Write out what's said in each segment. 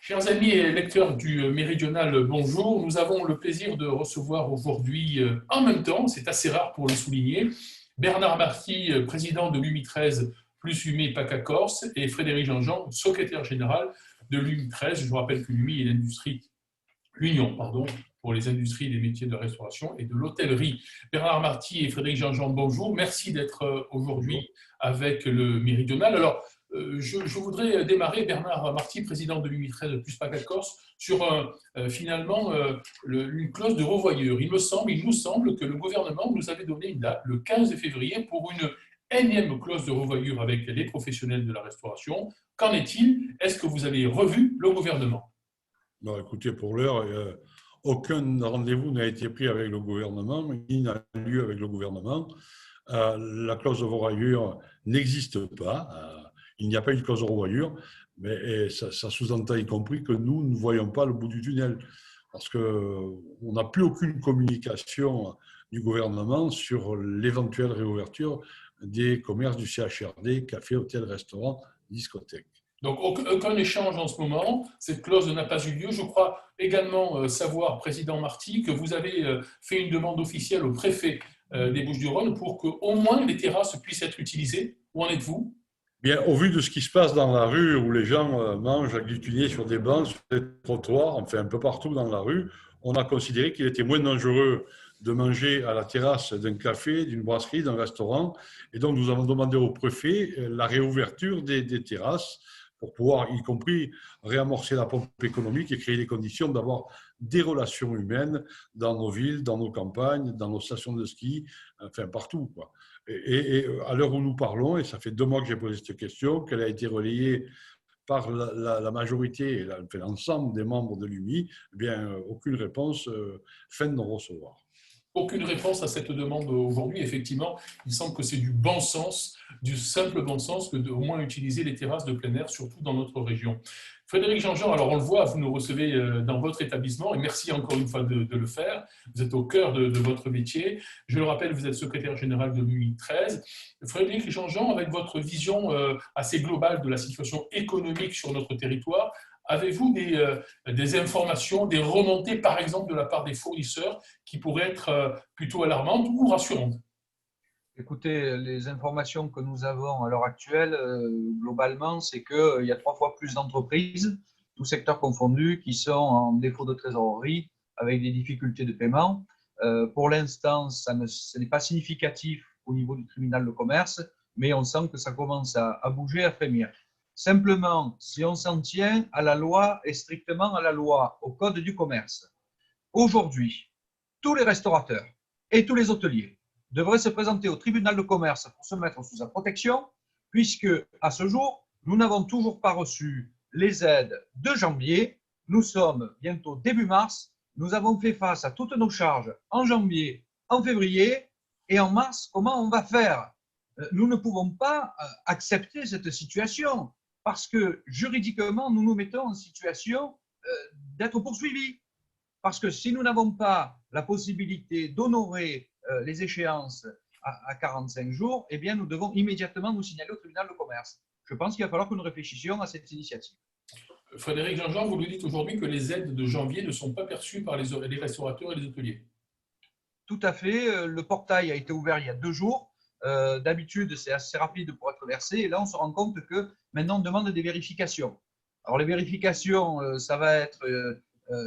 Chers amis et lecteurs du Méridional, bonjour. Nous avons le plaisir de recevoir aujourd'hui, en même temps, c'est assez rare pour le souligner, Bernard Marty, président de l'UMI 13 plus UMI PACA Corse, et Frédéric Jean-Jean, secrétaire général de l'UMI 13. Je vous rappelle que l'UMI est l'Union pour les industries des métiers de restauration et de l'hôtellerie. Bernard Marty et Frédéric Jean-Jean, bonjour. Merci d'être aujourd'hui avec le Méridional. Alors, je voudrais démarrer, Bernard Marty, président de l'UMI 13 plus PACA Corse, sur finalement une clause de revoyure. Il nous semble que le gouvernement nous avait donné une date, le 15 février, pour une énième clause de revoyure avec les professionnels de la restauration. Qu'en est-il? Est-ce que vous avez revu le gouvernement? Non, écoutez, pour l'heure, aucun rendez-vous n'a été pris avec le gouvernement, ni n'a lieu avec le gouvernement. La clause de revoyure n'existe pas. Il n'y a pas une clause de revoyure, mais ça sous-entend y compris que nous ne voyons pas le bout du tunnel, parce qu'on n'a plus aucune communication du gouvernement sur l'éventuelle réouverture des commerces du CHRD, café, hôtel, restaurant, discothèque. Donc, aucun échange en ce moment. Cette clause n'a pas eu lieu. Je crois également savoir, président Marty, que vous avez fait une demande officielle au préfet des Bouches-du-Rhône pour qu'au moins les terrasses puissent être utilisées. Où en êtes-vous? Bien, au vu de ce qui se passe dans la rue, où les gens mangent agglutinés sur des bancs, sur des trottoirs, enfin un peu partout dans la rue, on a considéré qu'il était moins dangereux de manger à la terrasse d'un café, d'une brasserie, d'un restaurant. Et donc, nous avons demandé au préfet la réouverture des terrasses pour pouvoir, y compris, réamorcer la pompe économique et créer les conditions d'avoir des relations humaines dans nos villes, dans nos campagnes, dans nos stations de ski, enfin partout, quoi. Et à l'heure où nous parlons, et ça fait 2 mois que j'ai posé cette question, qu'elle a été relayée par la majorité, l'ensemble des membres de l'UMI, eh bien, aucune réponse feine d'en recevoir. Aucune réponse à cette demande aujourd'hui. Effectivement, il semble que c'est du bon sens, du simple bon sens que d'au moins utiliser les terrasses de plein air, surtout dans notre région. Frédéric Jean-Jean, alors on le voit, vous nous recevez dans votre établissement et merci encore une fois de le faire. Vous êtes au cœur de votre métier. Je le rappelle, vous êtes secrétaire général de l'UMI 13. Frédéric Jean-Jean, avec votre vision assez globale de la situation économique sur notre territoire, avez-vous des informations, des remontées, par exemple, de la part des fournisseurs qui pourraient être plutôt alarmantes ou rassurantes? Écoutez, les informations que nous avons à l'heure actuelle, globalement, c'est qu'il y a 3 fois plus d'entreprises, tous secteurs confondus, qui sont en défaut de trésorerie avec des difficultés de paiement. Pour l'instant, ce n'est pas significatif au niveau du tribunal de commerce, mais on sent que ça commence à bouger, à frémir. Simplement, si on s'en tient à la loi et strictement à la loi, au code du commerce, aujourd'hui, tous les restaurateurs et tous les hôteliers devraient se présenter au tribunal de commerce pour se mettre sous sa protection, puisque à ce jour, nous n'avons toujours pas reçu les aides de janvier. Nous sommes bientôt début mars. Nous avons fait face à toutes nos charges en janvier, en février et en mars. Comment on va faire? Nous ne pouvons pas accepter cette situation parce que juridiquement, nous nous mettons en situation d'être poursuivis. Parce que si nous n'avons pas la possibilité d'honorer les échéances à 45 jours, eh bien, nous devons immédiatement nous signaler au tribunal de commerce. Je pense qu'il va falloir que nous réfléchissions à cette initiative. Frédéric Jean-Jean, vous nous dites aujourd'hui que les aides de janvier ne sont pas perçues par les restaurateurs et les hôteliers. Tout à fait. Le portail a été ouvert il y a 2 jours. D'habitude, c'est assez rapide pour être versé. Et là, on se rend compte que maintenant, on demande des vérifications. Alors, les vérifications, ça va être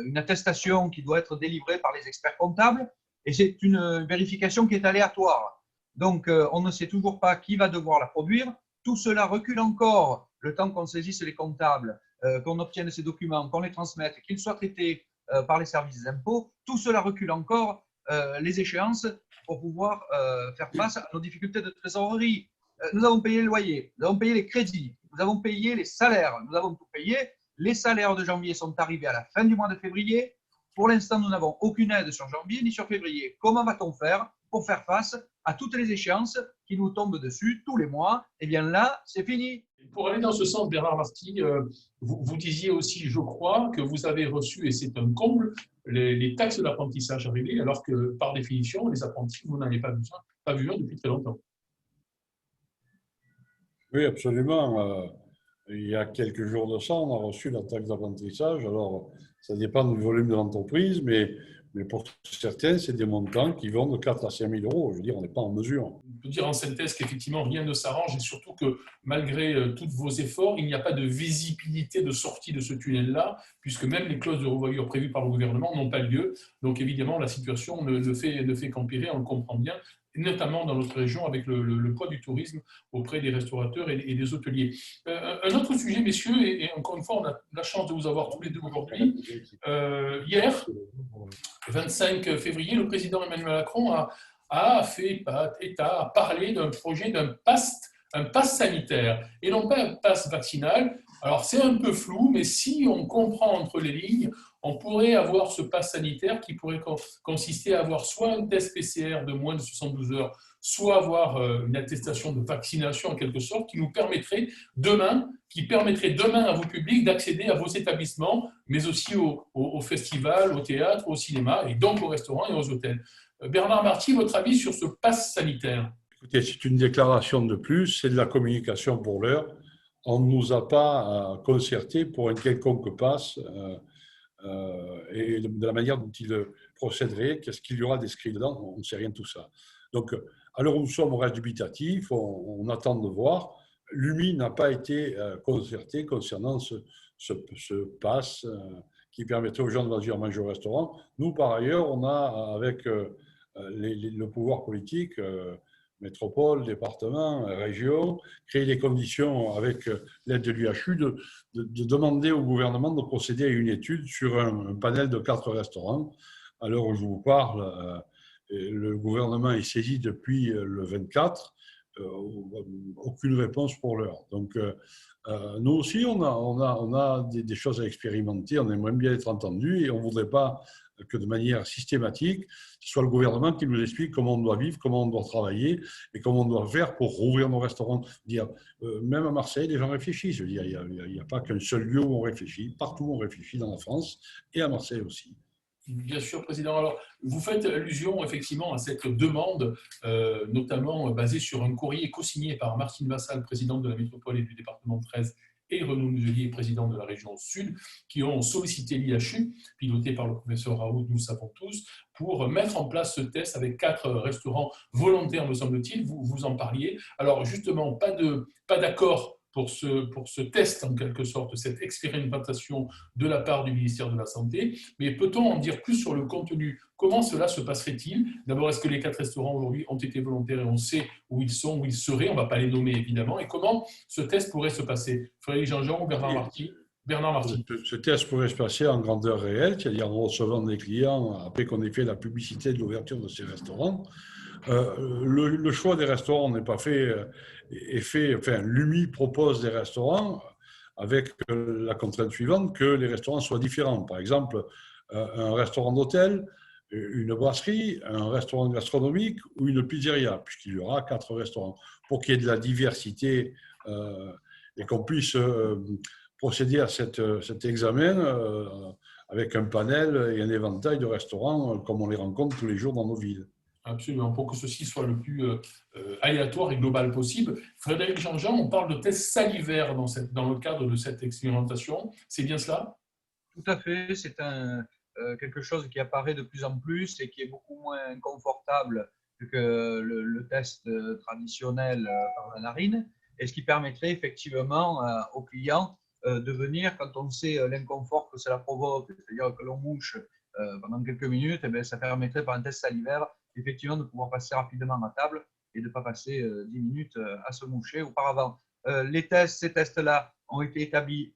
une attestation qui doit être délivrée par les experts comptables. Et c'est une vérification qui est aléatoire. Donc, on ne sait toujours pas qui va devoir la produire. Tout cela recule encore le temps qu'on saisisse les comptables, qu'on obtienne ces documents, qu'on les transmette, qu'ils soient traités par les services des impôts. Tout cela recule encore les échéances pour pouvoir faire face à nos difficultés de trésorerie. Nous avons payé le loyer, nous avons payé les crédits, nous avons payé les salaires, nous avons tout payé. Les salaires de janvier sont arrivés à la fin du mois de février. Pour l'instant, nous n'avons aucune aide sur janvier ni sur février. Comment va-t-on faire pour faire face à toutes les échéances qui nous tombent dessus tous les mois? Eh bien là, c'est fini. Pour aller dans ce sens, Bernard Marty, vous disiez aussi, je crois, que vous avez reçu, et c'est un comble, les taxes d'apprentissage arrivées, alors que par définition, les apprentis, vous n'en avez pas vu un depuis très longtemps. Oui, absolument. il y a quelques jours de ça, on a reçu la taxe d'apprentissage. Alors, ça dépend du volume de l'entreprise, mais pour certains, c'est des montants qui vont de 4 à 5 000 euros. Je veux dire, on n'est pas en mesure. On peut dire en synthèse qu'effectivement, rien ne s'arrange et surtout que malgré tous vos efforts, il n'y a pas de visibilité de sortie de ce tunnel-là, puisque même les clauses de revoyure prévues par le gouvernement n'ont pas lieu. Donc évidemment, la situation ne fait qu'empirer, on le comprend bien, notamment dans notre région avec le poids du tourisme auprès des restaurateurs et des hôteliers. Un autre sujet, messieurs, et encore une fois, on a la chance de vous avoir tous les deux aujourd'hui. Hier, 25 février, le président Emmanuel Macron a fait état, a parlé d'un projet un pass sanitaire, et non pas un pass vaccinal. Alors c'est un peu flou, mais si on comprend entre les lignes, on pourrait avoir ce pass sanitaire qui pourrait consister à avoir soit un test PCR de moins de 72 heures, soit avoir une attestation de vaccination en quelque sorte, qui nous permettrait demain à vos publics d'accéder à vos établissements, mais aussi aux festivals, au théâtre, au cinéma, et donc aux restaurants et aux hôtels. Bernard Marty, votre avis sur ce pass sanitaire? Écoutez, c'est une déclaration de plus, c'est de la communication pour l'heure. On ne nous a pas concerté pour un quelconque pass et de la manière dont il procéderait, qu'est-ce qu'il y aura descrit dedans, on ne sait rien de tout ça. Donc, à l'heure où nous sommes, on reste dubitatif, on attend de voir. L'UMI n'a pas été concerté concernant ce pass qui permettrait aux gens de venir manger au restaurant. Nous, par ailleurs, on a, avec le pouvoir politique, métropole, département, région, créé les conditions avec l'aide de l'UHU de demander au gouvernement de procéder à une étude sur un panel de 4 restaurants. À l'heure où je vous parle, le gouvernement est saisi depuis le 24. Aucune réponse pour l'heure. Donc, nous aussi, on a des choses à expérimenter. On aimerait bien être entendu et on ne voudrait pas que de manière systématique, ce soit le gouvernement qui nous explique comment on doit vivre, comment on doit travailler et comment on doit faire pour rouvrir nos restaurants. Même à Marseille, les gens réfléchissent. Je veux dire, il n'y a pas qu'un seul lieu où on réfléchit. Partout, on réfléchit dans la France et à Marseille aussi. Bien sûr, Président. Alors, vous faites allusion effectivement à cette demande, notamment basée sur un courrier co-signé par Martine Vassal, présidente de la métropole et du département 13, et Renaud Muselier, président de la région Sud, qui ont sollicité l'IHU, piloté par le professeur Raoult, nous savons tous, pour mettre en place ce test avec 4 restaurants volontaires, me semble-t-il. Vous en parliez. Alors, justement, pas d'accord pour ce test, en quelque sorte, cette expérimentation de la part du ministère de la Santé. Mais peut-on en dire plus sur le contenu? Comment cela se passerait-il? D'abord, est-ce que les 4 restaurants aujourd'hui ont été volontaires et on sait où ils sont, où ils seraient? On ne va pas les nommer, évidemment. Et comment ce test pourrait se passer? Frédéric Jean-Jean ou Bernard Marty? Bernard Marty. Ce test pourrait se passer en grandeur réelle, c'est-à-dire en recevant des clients après qu'on ait fait la publicité de l'ouverture de ces restaurants. Le choix des restaurants n'est pas fait, enfin, l'UMI propose des restaurants avec la contrainte suivante que les restaurants soient différents. Par exemple, un restaurant d'hôtel, une brasserie, un restaurant gastronomique ou une pizzeria, puisqu'il y aura 4 restaurants, pour qu'il y ait de la diversité et qu'on puisse procéder à cet examen avec un panel et un éventail de restaurants comme on les rencontre tous les jours dans nos villes. Absolument, pour que ceci soit le plus aléatoire et global possible. Frédéric Jean-Jean, on parle de tests salivaires dans le cadre de cette expérimentation. C'est bien cela? Tout à fait. C'est quelque chose qui apparaît de plus en plus et qui est beaucoup moins confortable que le test traditionnel par la narine, et ce qui permettrait effectivement aux clients de venir quand on sait l'inconfort que cela provoque, c'est-à-dire que l'on mouche pendant quelques minutes, et bien, ça permettrait par un test salivaire effectivement de pouvoir passer rapidement à table et de ne pas passer 10 minutes à se moucher auparavant. Ces tests-là ont été établis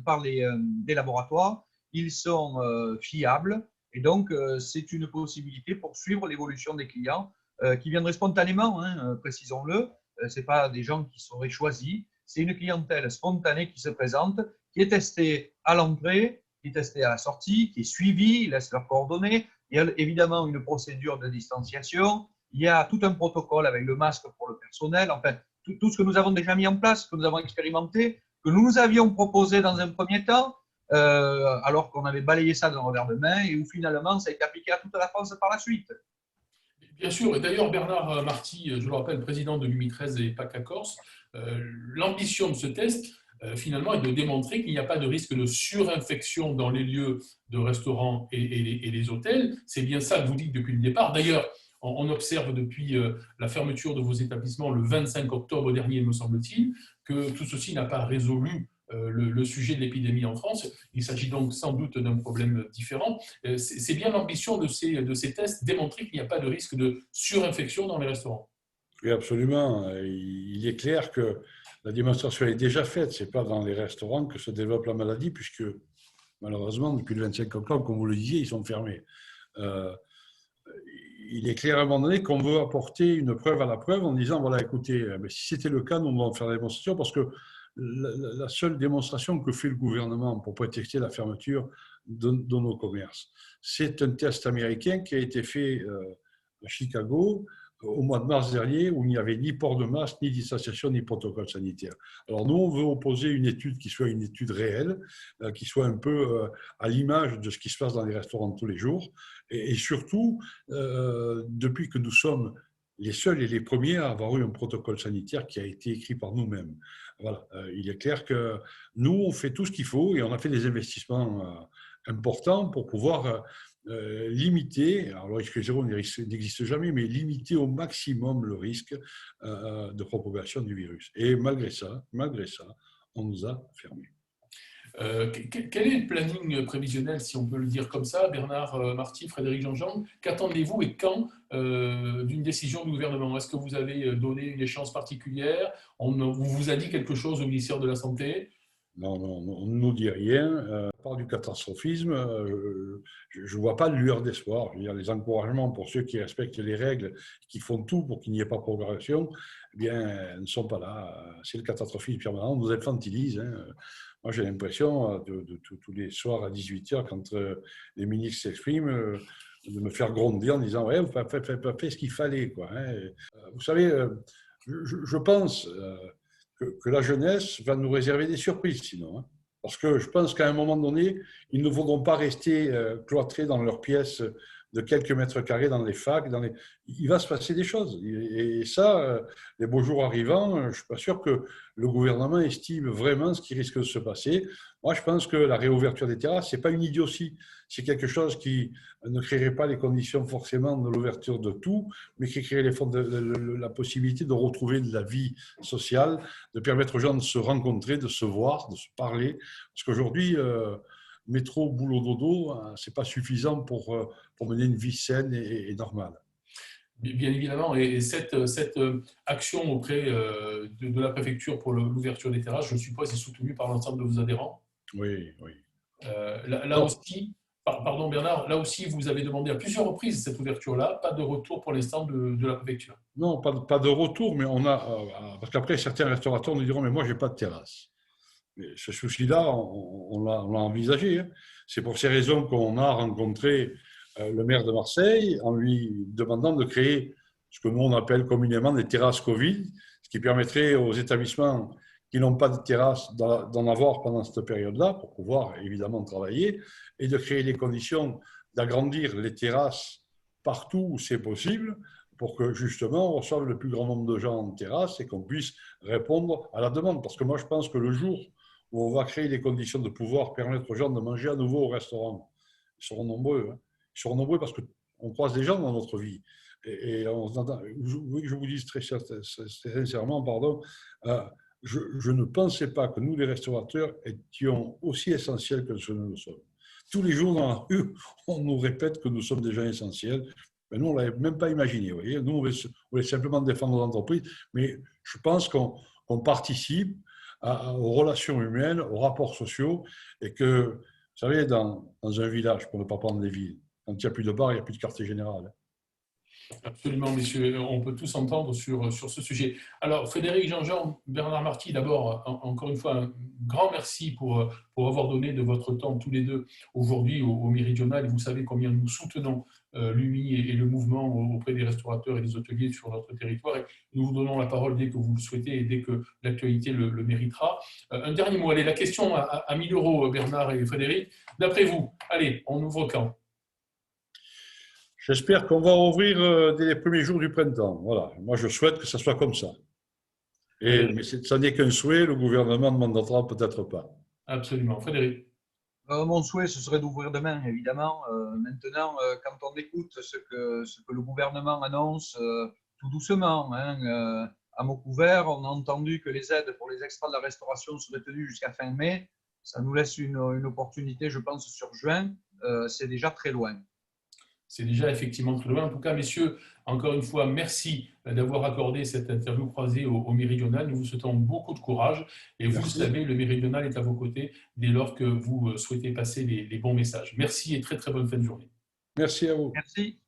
par des laboratoires, ils sont fiables et donc c'est une possibilité pour suivre l'évolution des clients qui viendraient spontanément, précisons-le, ce n'est pas des gens qui seraient choisis, c'est une clientèle spontanée qui se présente, qui est testée à l'entrée, qui est testée à la sortie, qui est suivie, ils laissent leurs coordonnées. Il y a évidemment une procédure de distanciation, il y a tout un protocole avec le masque pour le personnel, enfin, tout ce que nous avons déjà mis en place, que nous avons expérimenté, que nous avions proposé dans un premier temps, alors qu'on avait balayé ça d'un revers de main et où finalement ça a été appliqué à toute la France par la suite. Bien sûr, et d'ailleurs Bernard Marty, je le rappelle, président de l'UMI 13 et PACA Corse, l'ambition de ce test, finalement est de démontrer qu'il n'y a pas de risque de surinfection dans les lieux de restaurants et les hôtels. C'est bien ça que vous dites depuis le départ. D'ailleurs, on observe depuis la fermeture de vos établissements le 25 octobre dernier, me semble-t-il, que tout ceci n'a pas résolu le sujet de l'épidémie en France. Il s'agit donc sans doute d'un problème différent. C'est bien l'ambition de ces tests, démontrer qu'il n'y a pas de risque de surinfection dans les restaurants. Oui, absolument. Il est clair que la démonstration est déjà faite. Ce n'est pas dans les restaurants que se développe la maladie, puisque malheureusement, depuis le 25 octobre, comme vous le disiez, ils sont fermés. Il est clair à un moment donné qu'on veut apporter une preuve à la preuve en disant, voilà, écoutez, si c'était le cas, nous on va faire la démonstration, parce que la seule démonstration que fait le gouvernement pour prétexter la fermeture de nos commerces, c'est un test américain qui a été fait à Chicago au mois de mars dernier, où il n'y avait ni port de masque, ni distanciation, ni protocole sanitaire. Alors nous, on veut opposer une étude qui soit une étude réelle, qui soit un peu à l'image de ce qui se passe dans les restaurants tous les jours, et surtout, depuis que nous sommes les seuls et les premiers à avoir eu un protocole sanitaire qui a été écrit par nous-mêmes. Voilà. Il est clair que nous, on fait tout ce qu'il faut et on a fait des investissements importants pour pouvoir limiter, alors le risque zéro n'existe jamais, mais limiter au maximum le risque de propagation du virus. Et malgré ça, on nous a fermés. Quel est le planning prévisionnel, si on peut le dire comme ça, Bernard Marty, Frédéric Jean-Jean? Qu'attendez-vous et quand d'une décision du gouvernement? Est-ce que vous avez donné une échéance particulière? On vous a dit quelque chose au ministère de la Santé? Non, on ne nous dit rien. À part du catastrophisme, je ne vois pas de lueur d'espoir. Je veux dire, les encouragements pour ceux qui respectent les règles, qui font tout pour qu'il n'y ait pas de progression, eh bien, ne sont pas là. C'est le catastrophisme permanent. On nous infantilise. Moi, j'ai l'impression, tous les soirs à 18h, quand les ministres s'expriment, de me faire gronder en disant « Ouais, vous n'avez pas fait ce qu'il fallait. » Vous savez, je pense que la jeunesse va nous réserver des surprises, sinon. Parce que je pense qu'à un moment donné, ils ne voudront pas rester cloîtrés dans leurs pièces de quelques mètres carrés dans les facs. Il va se passer des choses. Et ça, les beaux jours arrivant, je ne suis pas sûr que le gouvernement estime vraiment ce qui risque de se passer. Moi, je pense que la réouverture des terrasses, ce n'est pas une idiotie. C'est quelque chose qui ne créerait pas les conditions forcément de l'ouverture de tout, mais qui créerait la possibilité de retrouver de la vie sociale, de permettre aux gens de se rencontrer, de se voir, de se parler. Parce qu'aujourd'hui, métro, boulot, dodo, ce n'est pas suffisant pour mener une vie saine et normale. Bien évidemment, et cette action auprès de la préfecture pour l'ouverture des terrasses, je suppose, est soutenue par l'ensemble de vos adhérents? Oui. Là aussi, pardon Bernard, là aussi vous avez demandé à plusieurs reprises cette ouverture-là, pas de retour pour l'instant de la préfecture. Non, pas de retour, mais on a, parce qu'après certains restaurateurs nous diront, mais moi, je n'ai pas de terrasse. Mais ce souci-là, on l'a envisagé. C'est pour ces raisons qu'on a rencontré le maire de Marseille en lui demandant de créer ce que nous on appelle communément des terrasses Covid, ce qui permettrait aux établissements qui n'ont pas de terrasse d'en avoir pendant cette période-là pour pouvoir évidemment travailler et de créer les conditions d'agrandir les terrasses partout où c'est possible pour que justement on reçoive le plus grand nombre de gens en terrasse et qu'on puisse répondre à la demande. Parce que moi je pense que le jour où on va créer les conditions de pouvoir permettre aux gens de manger à nouveau au restaurant, ils seront nombreux. Ils seront nombreux parce qu'on croise des gens dans notre vie. Et je vous dis très sincèrement, pardon, je ne pensais pas que nous, les restaurateurs, étions aussi essentiels que ce que nous le sommes. Tous les jours dans la rue, on nous répète que nous sommes des gens essentiels. Mais nous, on ne l'avait même pas imaginé. Vous voyez. Nous, on voulait simplement défendre nos entreprises. Mais je pense qu'on participe aux relations humaines, aux rapports sociaux, et que, vous savez, dans un village, pour ne pas prendre des villes, quand il n'y a plus de bar, il n'y a plus de quartier général. Absolument, messieurs, on peut tous entendre sur ce sujet. Alors, Frédéric Jean-Jean, Bernard Marty, d'abord, encore une fois, un grand merci pour avoir donné de votre temps tous les deux aujourd'hui au Méridional. Vous savez combien nous soutenons l'UMI et le mouvement auprès des restaurateurs et des hôteliers sur notre territoire. Et nous vous donnons la parole dès que vous le souhaitez et dès que l'actualité le méritera. Un dernier mot, allez, la question à 1 000 €, Bernard et Frédéric. D'après vous, allez, on ouvre quand? J'espère qu'on va ouvrir dès les premiers jours du printemps. Voilà. Moi, je souhaite que ça soit comme ça. Mais ça n'est qu'un souhait, le gouvernement ne mandatera peut-être pas. Absolument. Frédéric? Mon souhait, ce serait d'ouvrir demain, évidemment. Maintenant, quand on écoute ce que le gouvernement annonce tout doucement, hein, à mots couverts, on a entendu que les aides pour les extras de la restauration seraient tenues jusqu'à fin mai. Ça nous laisse une opportunité, je pense, sur juin. C'est déjà très loin. C'est déjà effectivement très loin. En tout cas, messieurs, encore une fois, merci d'avoir accordé cette interview croisée au Méridional. Nous vous souhaitons beaucoup de courage. Et vous le savez, le Méridional est à vos côtés dès lors que vous souhaitez passer les bons messages. Merci et très, très bonne fin de journée. Merci à vous. Merci.